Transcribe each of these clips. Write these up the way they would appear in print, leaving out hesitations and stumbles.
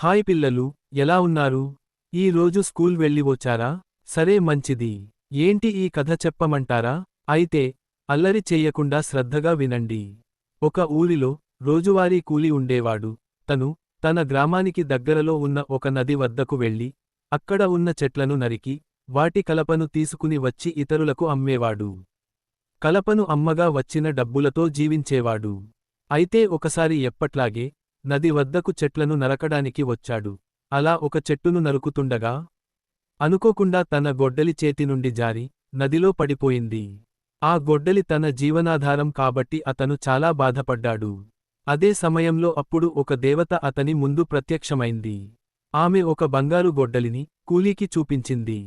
Hi పిల్లలు, ఎలా ఉన్నారు? ఈ రోజు స్కూల్ వెళ్ళి వచ్చారా? సరే మంచిది. ఏంటి ఈ కథ చెప్పమంటారా? అయితే, అల్లరి చెయ్యకుండా శ్రద్ధగా వినండి. ఒక ఊరిలో, రోజువారీ కూలి ఉండేవాడు. తన గ్రామానికి దగ్గరలో ఉన్న ఒక నది వద్దకు వెళ్ళి, అక్కడ ఉన్న చెట్లను నరికి, వాటి కలపను తీసుకుని వచ్చి ఇతరులకు అమ్మేవాడు. కలపను అమ్మగా వచ్చిన డబ్బులతో జీవించేవాడు. అయితే ఒకసారి ఎప్పట్లాగే, నది వద్దకు చెట్లను నరకడానికి వచ్చాడు. అలా ఒక చెట్టును నరుకుతుండగా, అనుకోకుండా తన గొడ్డలి చేతి నుండి జారి, నదిలో పడిపోయింది. ఆ గొడ్డలి తన జీవనాధారం కాబట్టి అతను చాలా బాధపడ్డాడు. అదే సమయంలో అప్పుడు ఒక దేవత అతని ముందు ప్రత్యక్షమైంది. ఆమె ఒక బంగారు గొడ్డలిని, కూలీకి చూపించింది.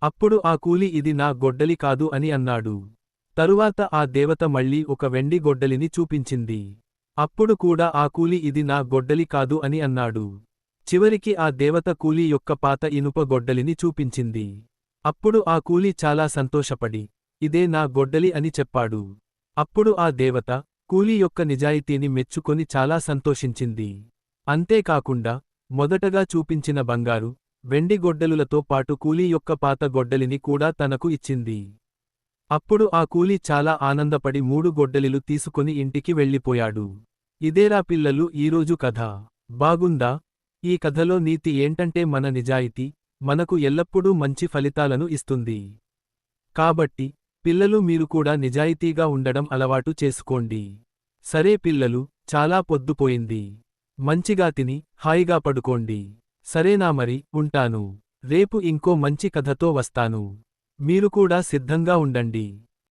అప్పుడు ఆ కూలి ఇది నా గొడ్డలి కాదు అని అన్నాడు. తరువాత ఆ దేవత మళ్ళీ ఒక వెండి గొడ్డలిని చూపించింది. అప్పుడు కూడా ఆ కూలి ఇది నా గొడ్డలి కాదు అని అన్నాడు. చివరికి ఆ దేవత కూలీ యొక్క పాత ఇనుప గొడ్డలిని చూపించింది. అప్పుడు ఆ కూలీ చాలా సంతోషపడి, ఇదే నా గొడ్డలి అని చెప్పాడు. అప్పుడు ఆ దేవత, కూలీ యొక్క నిజాయితీని మెచ్చుకొని చాలా సంతోషించింది. అంతేకాకుండా, మొదటగా చూపించిన బంగారు, వెండి గొడ్డలులతో పాటు కూలీ యొక్క పాత గొడ్డలిని కూడా తనకు ఇచ్చింది. అప్పుడు ఆ కూలీ చాలా ఆనందపడి 3 గొడ్డలిలు తీసుకొని ఇంటికి వెళ్ళిపోయాడు. ఇదేరా పిల్లలు ఈరోజు కథ. బాగుందా? ఈ కథలో నీతి ఏంటంటే మన నిజాయితీ, మనకు ఎల్లప్పుడూ మంచి ఫలితాలను ఇస్తుంది. కాబట్టి, పిల్లలు మీరు కూడా నిజాయితీగా ఉండడం అలవాటు చేసుకోండి. సరే పిల్లలు, చాలా పొద్దుపోయింది. మంచిగా తిని, హాయిగా పడుకోండి. సరేనా మరి, ఉంటాను. రేపు ఇంకో మంచి కథతో వస్తాను. మీరు కూడా సిద్ధంగా ఉండండి.